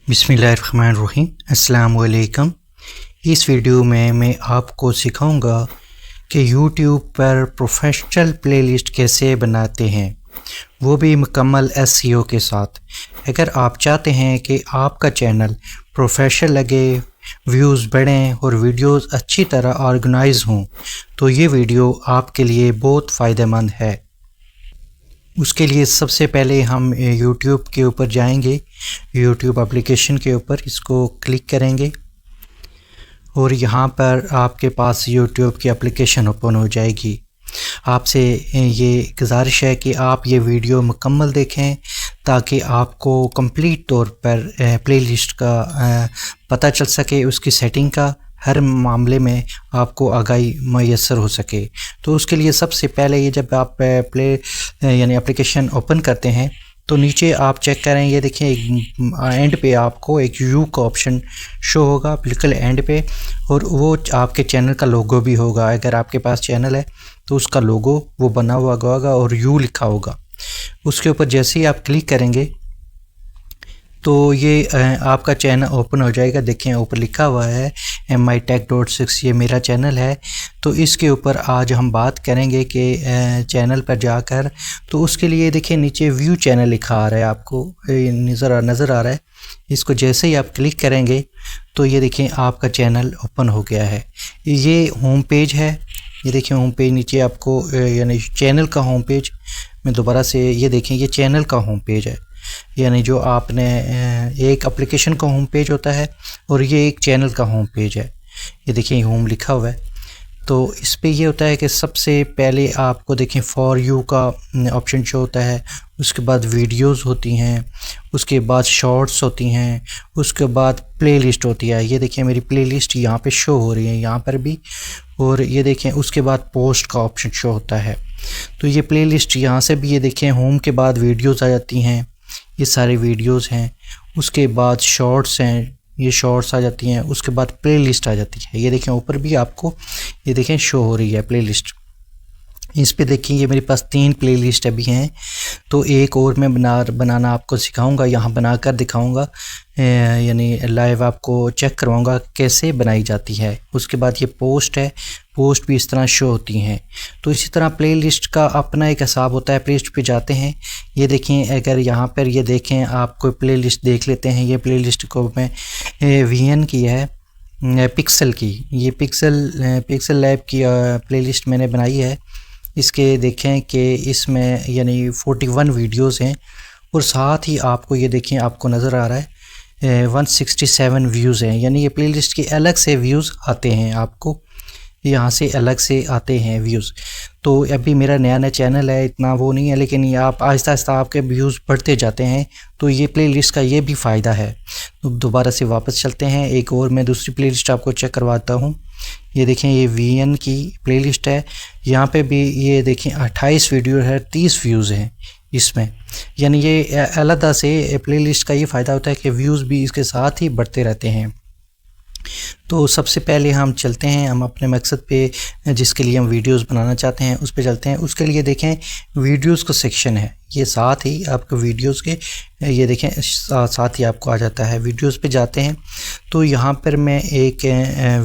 बिस्मिल्लाहिर्रहमानिर्रहीम। अस्सलाम वालेकुम। इस वीडियो में मैं आपको सिखाऊंगा कि YouTube पर प्रोफेशनल प्लेलिस्ट कैसे बनाते हैं, वो भी मुकम्मल SEO के साथ। अगर आप चाहते हैं कि आपका चैनल प्रोफेशनल लगे, व्यूज़ बढ़ें और वीडियोस अच्छी तरह ऑर्गेनाइज हों, तो ये वीडियो आपके लिए बहुत फ़ायदेमंद है। उसके लिए सबसे पहले हम YouTube के ऊपर जाएंगे, YouTube एप्लीकेशन के ऊपर इसको क्लिक करेंगे और यहाँ पर आपके पास YouTube की एप्लीकेशन ओपन हो जाएगी। आपसे ये गुजारिश है कि आप ये वीडियो मुकम्मल देखें ताकि आपको कंप्लीट तौर पर प्लेलिस्ट का पता चल सके, उसकी सेटिंग का हर मामले में आपको आगाही मैसर हो सके। तो उसके लिए सबसे पहले ये जब आप यानी एप्लीकेशन ओपन करते हैं तो नीचे आप चेक करें, ये देखें एंड पे आपको एक यू का ऑप्शन शो होगा बिल्कुल एंड पे, और वो आपके चैनल का लोगो भी होगा। अगर आपके पास चैनल है तो उसका लोगो वो बना हुआ होगा और यू लिखा होगा। उसके ऊपर जैसे ही आप क्लिक करेंगे तो ये आपका चैनल ओपन हो जाएगा। देखें ऊपर लिखा हुआ है MITech.6, ये मेरा चैनल है। तो इसके ऊपर आज हम बात करेंगे कि चैनल पर जाकर, तो उसके लिए देखिए नीचे व्यू चैनल लिखा आ रहा है, आपको नज़र आ रहा है। इसको जैसे ही आप क्लिक करेंगे तो ये देखें आपका चैनल ओपन हो गया है। ये होम पेज है, ये देखिए होम पेज नीचे आपको यानी चैनल का होम पेज। मैं दोबारा से ये देखें, ये चैनल का होम पेज है, यानी जो आपने एक एप्लीकेशन का होम पेज होता है और ये एक चैनल का होम पेज है। ये देखिए होम लिखा हुआ है। तो इस पे ये होता है कि सबसे पहले आपको देखें फॉर यू का ऑप्शन शो होता है, उसके बाद वीडियोस होती हैं, उसके बाद शॉर्ट्स होती हैं, उसके बाद प्लेलिस्ट होती है। ये देखिए मेरी प्लेलिस्ट यहाँ पे शो हो रही है, यहाँ पर भी, और ये देखें उसके बाद पोस्ट का ऑप्शन शो होता है। तो ये प्लेलिस्ट यहाँ से भी, ये देखें होम के बाद वीडियोज़ आ जाती हैं, ये सारे वीडियोस हैं। उसके बाद शॉर्ट्स हैं, ये शॉर्ट्स आ जाती हैं। उसके बाद प्लेलिस्ट आ जाती है। ये देखें ऊपर भी आपको ये देखें शो हो रही है प्लेलिस्ट। इस पे देखिए ये मेरे पास 3 प्लेलिस्ट अभी हैं, तो एक और मैं बनाना आपको सिखाऊंगा, यहाँ बनाकर दिखाऊंगा, यानी लाइव आपको चेक करवाऊंगा कैसे बनाई जाती है। उसके बाद ये पोस्ट है, पोस्ट भी इस तरह शो होती हैं। तो इसी तरह प्लेलिस्ट का अपना एक हिसाब होता है। प्लेलिस्ट पे जाते हैं, ये देखें अगर यहाँ पर ये देखें आप कोई प्लेलिस्ट देख लेते हैं। ये प्लेलिस्ट को मैं VN की है, पिक्सल की, ये पिक्सल लैब की प्लेलिस्ट मैंने बनाई है। इसके देखें कि इसमें यानी 41 वीडियोस हैं और साथ ही आपको ये देखें आपको नज़र आ रहा है 167 व्यूज़ हैं, यानी ये प्लेलिस्ट के अलग से व्यूज़ आते हैं, आपको यहाँ से अलग से आते हैं व्यूज़। तो अभी मेरा नया चैनल है, इतना वो नहीं है, लेकिन ये आप आहिस्ता आहिस्ता आपके व्यूज़ बढ़ते जाते हैं। तो ये प्लेलिस्ट का ये भी फ़ायदा है। तो दोबारा से वापस चलते हैं, एक और मैं दूसरी प्लेलिस्ट आपको चेक करवाता हूँ। ये देखें ये VN की प्लेलिस्ट है, यहाँ पे भी ये देखें 28 वीडियो है, 30 व्यूज़ हैं इसमें। यानी ये अलग से प्लेलिस्ट का ये फ़ायदा होता है कि व्यूज़ भी इसके साथ ही बढ़ते रहते हैं। तो सबसे पहले हम चलते हैं, हम अपने मकसद पे जिसके लिए हम वीडियोस बनाना चाहते हैं उस पे चलते हैं। उसके लिए देखें वीडियोस का सेक्शन है, ये साथ ही आपको वीडियोस के ये देखें साथ ही आपको आ जाता है। वीडियोस पे जाते हैं तो यहाँ पर मैं एक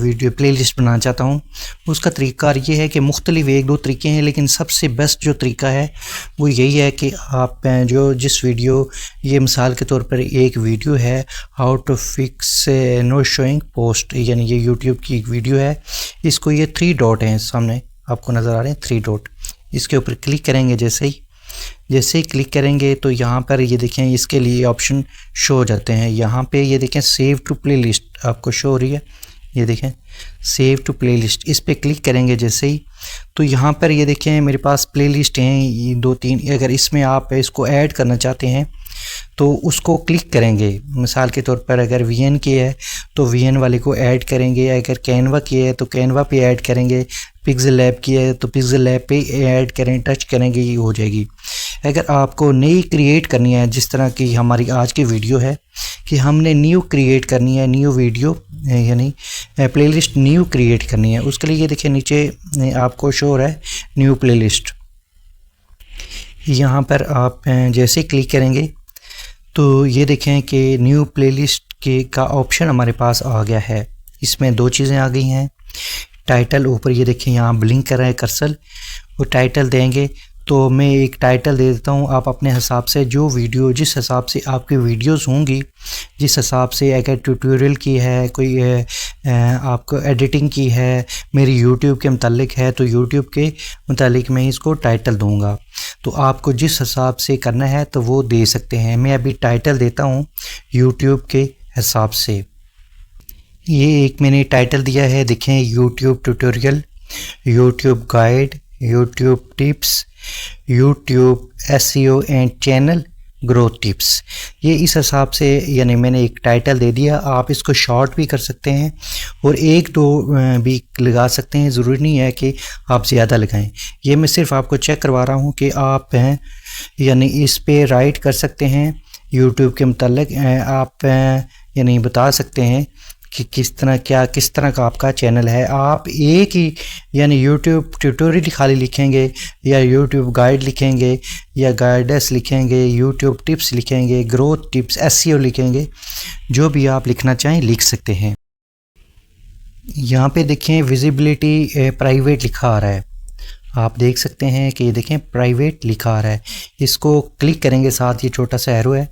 वीडियो प्लेलिस्ट बनाना चाहता हूँ। उसका तरीका ये है कि मुख्तलिफ 1-2 तरीके हैं, लेकिन सबसे बेस्ट जो तरीका है वो यही है कि आप जिस वीडियो, ये मिसाल के तौर पर एक वीडियो है how to fix no showing post, यानी ये YouTube की एक वीडियो है। इसको ये 3 डॉट हैं सामने आपको नज़र आ रहे हैं, 3 डॉट। इसके ऊपर क्लिक करेंगे, जैसे ही क्लिक करेंगे तो यहाँ पर ये देखें इसके लिए ऑप्शन शो हो जाते हैं। यहाँ पे ये देखें सेव टू प्लेलिस्ट आपको शो हो रही है, ये देखें सेव टू प्लेलिस्ट। इस पे क्लिक करेंगे जैसे ही, तो यहाँ पर ये देखें मेरे पास प्लेलिस्ट हैं ये 2-3। अगर इसमें आप इसको ऐड करना चाहते हैं तो उसको क्लिक करेंगे। मिसाल के तौर पर अगर VN की है तो VN वाले को ऐड करेंगे, अगर कैनवा की है तो कैनवा पे ऐड करेंगे, पिक्सल लैब की है तो पिक्सल लैब पे ऐड करें, टच करेंगे, ये हो जाएगी। अगर आपको नई क्रिएट करनी है, जिस तरह की हमारी आज की वीडियो है कि हमने न्यू क्रिएट करनी है, न्यू वीडियो यानी प्लेलिस्ट न्यू क्रिएट करनी है, उसके लिए ये देखिए नीचे आपको शो हो रहा है न्यू प्लेलिस्ट। यहाँ पर आप जैसे क्लिक करेंगे तो ये देखें कि न्यू प्लेलिस्ट के का ऑप्शन हमारे पास आ गया है। इसमें दो चीज़ें आ गई हैं। टाइटल ऊपर ये देखें यहाँ ब्लिंक कर रहा है कर्सर, वो टाइटल देंगे। तो मैं एक टाइटल दे देता हूँ, आप अपने हिसाब से जो वीडियो जिस हिसाब से आपकी वीडियोस होंगी, जिस हिसाब से अगर ट्यूटोरियल की है, कोई आपको एडिटिंग की है, मेरी यूट्यूब के मुतालिक है तो यूट्यूब के मुतालिक मैं इसको टाइटल दूंगा। तो आपको जिस हिसाब से करना है तो वो दे सकते हैं। मैं अभी टाइटल देता हूँ यूट्यूब के हिसाब से। ये एक मैंने टाइटल दिया है, देखें, YouTube tutorial, YouTube guide, YouTube tips, YouTube SEO and channel growth tips. ये इस हिसाब से यानी मैंने एक टाइटल दे दिया। आप इसको शॉर्ट भी कर सकते हैं और एक दो भी लगा सकते हैं, ज़रूरी नहीं है कि आप ज़्यादा लगाएं। ये मैं सिर्फ आपको चेक करवा रहा हूँ कि आप यानी इस पे राइट कर सकते हैं यूट्यूब के मुतालिक। आप यानी बता सकते हैं कि किस तरह का आपका चैनल है। आप एक ही यानी यूट्यूब ट्यूटोरियल खाली लिखेंगे या यूट्यूब गाइड लिखेंगे या गाइडेंस लिखेंगे, यूट्यूब टिप्स लिखेंगे, ग्रोथ टिप्स, एसईओ लिखेंगे, जो भी आप लिखना चाहें लिख सकते हैं। यहाँ पे देखें विजिबिलिटी प्राइवेट लिखा आ रहा है, आप देख सकते हैं कि ये देखें प्राइवेट लिखा आ रहा है। इसको क्लिक करेंगे, साथ ये छोटा सा एरो है,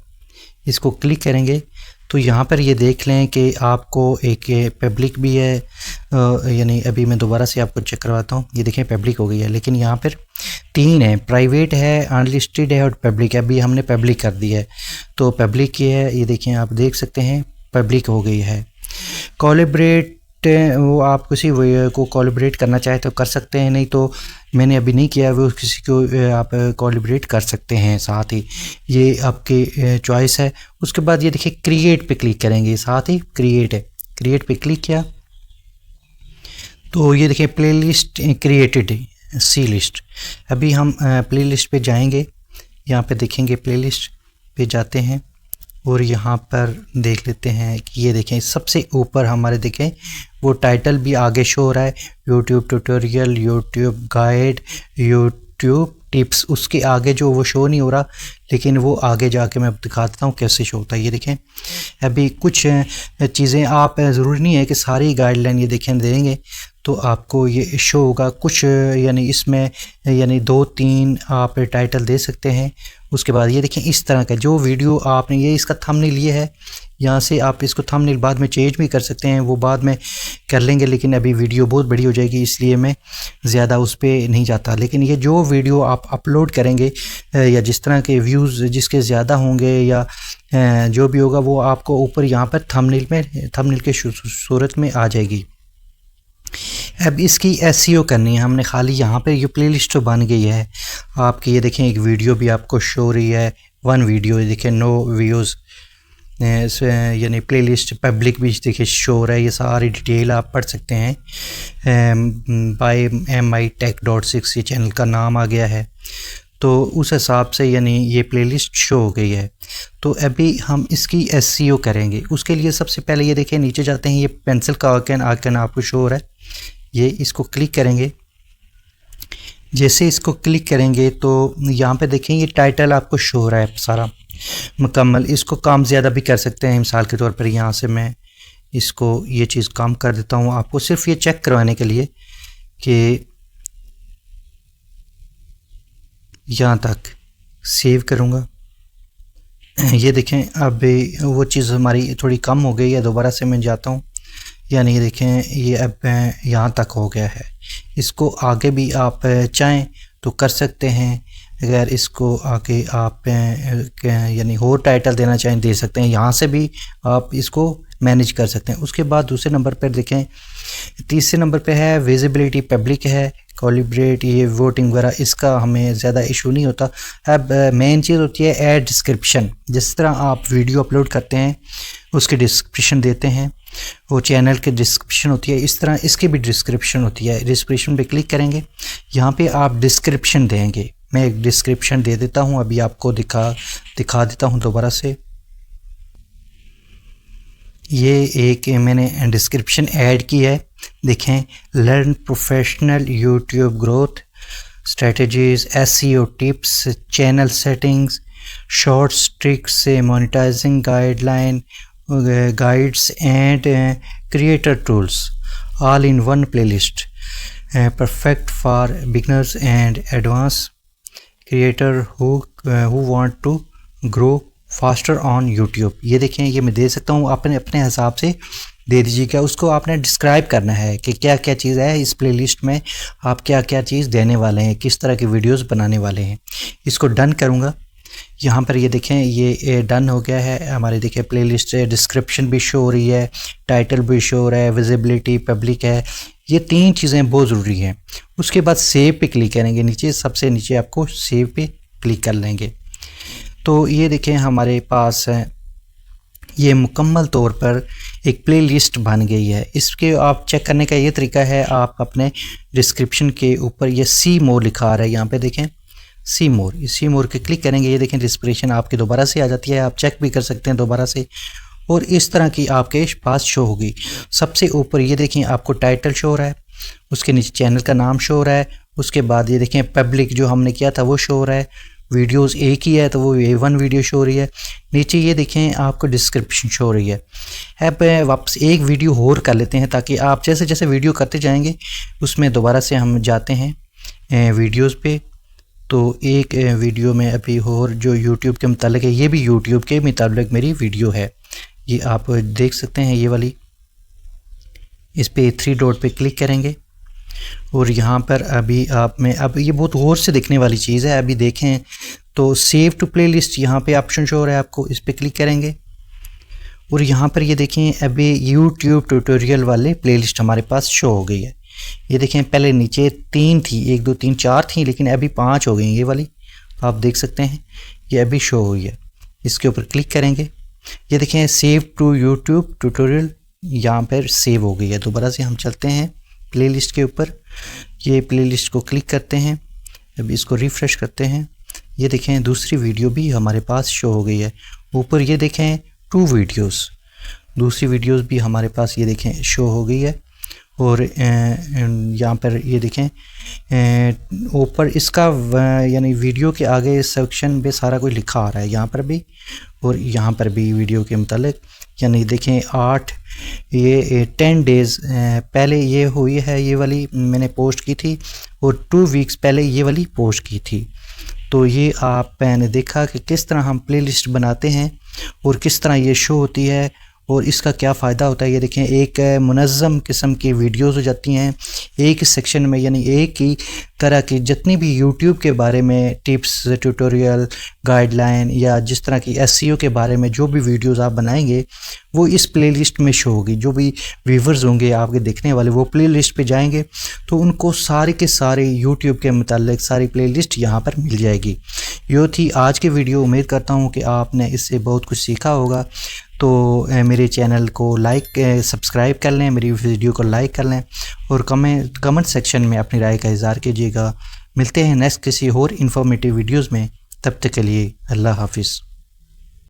इसको क्लिक करेंगे तो यहाँ पर ये देख लें कि आपको एक पब्लिक भी है, यानी अभी मैं दोबारा से आपको चेक करवाता हूँ। ये देखें पब्लिक हो गई है, लेकिन यहाँ पर तीन है, प्राइवेट है, अनलिस्टेड है और पब्लिक है। अभी हमने पब्लिक कर दी है तो पब्लिक ये है, ये देखें, आप देख सकते हैं पब्लिक हो गई है। कोलैबोरेट, वो आप किसी को कोलैबोरेट करना चाहे तो कर सकते हैं, नहीं तो मैंने अभी नहीं किया, वो किसी को आप कोलैबोरेट कर सकते हैं। साथ ही ये आपकी चॉइस है। उसके बाद ये देखिए क्रिएट पे क्लिक करेंगे, साथ ही क्रिएट है, क्रिएट पे क्लिक किया तो ये देखिए प्लेलिस्ट क्रिएटेड सी लिस्ट। अभी हम प्लेलिस्ट पे जाएंगे, यहाँ पे देखेंगे प्लेलिस्ट पे जाते हैं और यहाँ पर देख लेते हैं कि ये देखें सबसे ऊपर हमारे देखें वो टाइटल भी आगे शो हो रहा है, YouTube tutorial, YouTube guide, YouTube tips. उसके आगे जो वो शो नहीं हो रहा, लेकिन वो आगे जाके मैं दिखा देता हूँ कैसे शो होता है। ये देखें अभी कुछ चीज़ें, आप ज़रूरी नहीं है कि सारी गाइडलाइन ये देखें देंगे तो आपको ये शो होगा। कुछ यानी इसमें यानी 2-3 आप टाइटल दे सकते हैं। उसके बाद ये देखें इस तरह का जो वीडियो आपने, ये इसका थंबनेल ये है, यहाँ से आप इसको थंबनेल बाद में चेंज भी कर सकते हैं, वो बाद में कर लेंगे, लेकिन अभी वीडियो बहुत बड़ी हो जाएगी इसलिए मैं ज़्यादा उस पर नहीं जाता। लेकिन ये जो वीडियो आप अपलोड करेंगे या जिस तरह के व्यूज़ जिसके ज़्यादा होंगे या जो भी होगा वो आपको ऊपर यहाँ पर थंबनेल के सूरत में आ जाएगी। अब इसकी एसईओ करनी है हमने, खाली यहाँ पे ये प्लेलिस्ट तो बन गई है आपकी। ये देखें एक वीडियो भी आपको शो रही है, 1 वीडियो, ये देखें नो व्यूज़, यानी प्लेलिस्ट पब्लिक भी देखिए शो हो रहा है। ये सारी डिटेल आप पढ़ सकते हैं। बाय MITech.6 ये चैनल का नाम आ गया है, तो उस हिसाब से यानी ये प्लेलिस्ट शो हो गई है। तो अभी हम इसकी एसईओ करेंगे। उसके लिए सबसे पहले ये देखें नीचे जाते हैं, ये पेंसिल का आइकन आपको शो हो रहा है, ये इसको क्लिक करेंगे। जैसे इसको क्लिक करेंगे तो यहाँ पे देखें ये टाइटल आपको शो हो रहा है सारा मुकम्मल। इसको काम ज़्यादा भी कर सकते हैं, मिसाल के तौर पर यहाँ से मैं इसको ये चीज़ काम कर देता हूँ आपको सिर्फ ये चेक करवाने के लिए कि यहाँ तक सेव करूँगा। ये देखें अब वो चीज़ हमारी थोड़ी कम हो गई है, दोबारा से मैं जाता हूँ, यानी ये देखें ये अब यहाँ तक हो गया है। इसको आगे भी आप चाहें तो कर सकते हैं, अगर इसको आगे आप यानी और टाइटल देना चाहें दे सकते हैं, यहाँ से भी आप इसको मैनेज कर सकते हैं। उसके बाद दूसरे नंबर पर देखें, तीसरे नंबर पे है विजिबिलिटी पब्लिक है, कोलैबोरेट, ये वोटिंग वगैरह इसका हमें ज़्यादा इशू नहीं होता। अब मेन चीज़ होती है ऐड डिस्क्रिप्शन। जिस तरह आप वीडियो अपलोड करते हैं उसकी डिस्क्रिप्शन देते हैं, वो चैनल की डिस्क्रिप्शन होती है, इस तरह इसकी भी डिस्क्रिप्शन होती है। डिस्क्रिप्शन पे क्लिक करेंगे, यहाँ पे आप डिस्क्रिप्शन देंगे। मैं एक डिस्क्रिप्शन दे देता हूँ, अभी आपको दिखा देता हूँ दोबारा से। ये एक मैंने डिस्क्रिप्शन ऐड की है, देखें, learn professional YouTube growth strategies, SEO tips, channel settings, shorts, tricks से monetising guideline, guides and creator tools all in one playlist, perfect for beginners and advanced creator who want to grow faster on YouTube। ये देखें, ये मैं दे सकता हूँ, अपने हिसाब से दे दीजिएगा। उसको आपने डिस्क्राइब करना है कि क्या क्या चीज़ है इस प्लेलिस्ट में, आप क्या क्या चीज़ देने वाले हैं, किस तरह की वीडियोस बनाने वाले हैं। इसको डन करूँगा। यहाँ पर ये देखें, ये डन हो गया है हमारे। देखें प्लेलिस्ट है, डिस्क्रिप्शन भी शो हो रही है, टाइटल भी शो हो रहा है, विजिबिलिटी, पब्लिक है। ये 3 चीज़ें बहुत ज़रूरी हैं। उसके बाद सेव पे क्लिक करेंगे, नीचे सबसे नीचे आपको सेव पे क्लिक कर लेंगे। तो ये देखें हमारे पास ये मुकम्मल तौर पर एक प्लेलिस्ट बन गई है। इसके आप चेक करने का ये तरीका है, आप अपने डिस्क्रिप्शन के ऊपर ये सी मोर लिखा आ रहा है, यहाँ पे देखें सी मोर, इस सी मोर के क्लिक करेंगे। ये देखें डिस्क्रिप्शन आपकी दोबारा से आ जाती है, आप चेक भी कर सकते हैं दोबारा से, और इस तरह की आपके पास शो होगी। सबसे ऊपर ये देखें आपको टाइटल शो हो रहा है, उसके नीचे चैनल का नाम शो हो रहा है, उसके बाद ये देखें पब्लिक जो हमने किया था वो शो हो रहा है, वीडियोस एक ही है तो वो A1 वीडियो शो हो रही है। नीचे ये देखें आपको डिस्क्रिप्शन शो हो रही है। अब वापस एक वीडियो और कर लेते हैं, ताकि आप जैसे जैसे वीडियो करते जाएंगे उसमें दोबारा से हम जाते हैं वीडियोज़ पे। तो एक वीडियो में अभी और जो YouTube के मुतालिक है, ये भी YouTube के मुतालिक मेरी वीडियो है, ये आप देख सकते हैं ये वाली। इस पे 3 डॉट पे क्लिक करेंगे और यहाँ पर अभी आप में अब ये बहुत गौर से देखने वाली चीज़ है। अभी देखें तो सेव टू प्लेलिस्ट यहाँ पे ऑप्शन शो हो रहा है आपको, इस पे क्लिक करेंगे और यहाँ पर ये देखें अभी YouTube ट्यूटोरियल वाले प्लेलिस्ट हमारे पास शो हो गई है। ये देखें पहले नीचे 3 थी, 1 2 3 4 थी, लेकिन अभी 5 हो गई ये वाली, आप देख सकते हैं ये अभी शो हुई है। इसके ऊपर क्लिक करेंगे, ये देखें सेव टू यूट्यूब ट्यूटोरियल यहाँ पर सेव हो गई है। दोबारा से हम चलते हैं प्लेलिस्ट के ऊपर, ये प्लेलिस्ट को क्लिक करते हैं, अभी इसको रिफ़्रेश करते हैं। ये देखें दूसरी वीडियो भी हमारे पास शो हो गई है। ऊपर ये देखें 2 वीडियोस, दूसरी वीडियोस भी हमारे पास ये देखें शो हो गई है। और यहाँ पर ये देखें ऊपर इसका यानी वीडियो के आगे सेक्शन पे सारा कुछ लिखा आ रहा है, यहाँ पर भी और यहाँ पर भी वीडियो के मुतालिक। यानी देखें 10 डेज़ पहले ये हुई है, ये वाली मैंने पोस्ट की थी, और 2 वीक्स पहले ये वाली पोस्ट की थी। तो ये आपने देखा कि किस तरह हम प्लेलिस्ट बनाते हैं और किस तरह ये शो होती है और इसका क्या फ़ायदा होता है। ये देखें एक मुनज़्ज़म किस्म की वीडियोस हो जाती हैं एक सेक्शन में, यानी एक ही तरह की जितनी भी यूट्यूब के बारे में टिप्स, ट्यूटोरियल, गाइडलाइन या जिस तरह की एसईओ के बारे में जो भी वीडियोस आप बनाएंगे वो इस प्लेलिस्ट में शो होगी। जो भी व्यूवर्स होंगे आपके देखने वाले वो प्लेलिस्ट पे जाएंगे तो उनको सारे के सारे यूट्यूब के मुताल्लिक सारी प्लेलिस्ट यहाँ पर मिल जाएगी। ये थी आज की वीडियो। उम्मीद करता हूँ कि आपने इससे बहुत कुछ सीखा होगा। तो मेरे चैनल को सब्सक्राइब कर लें, मेरी वीडियो को लाइक कर लें और कमेंट सेक्शन में अपनी राय का इज़हार कीजिएगा। मिलते हैं नेक्स्ट किसी और इन्फॉर्मेटिव वीडियोज़ में, तब तक के लिए अल्लाह हाफिज़।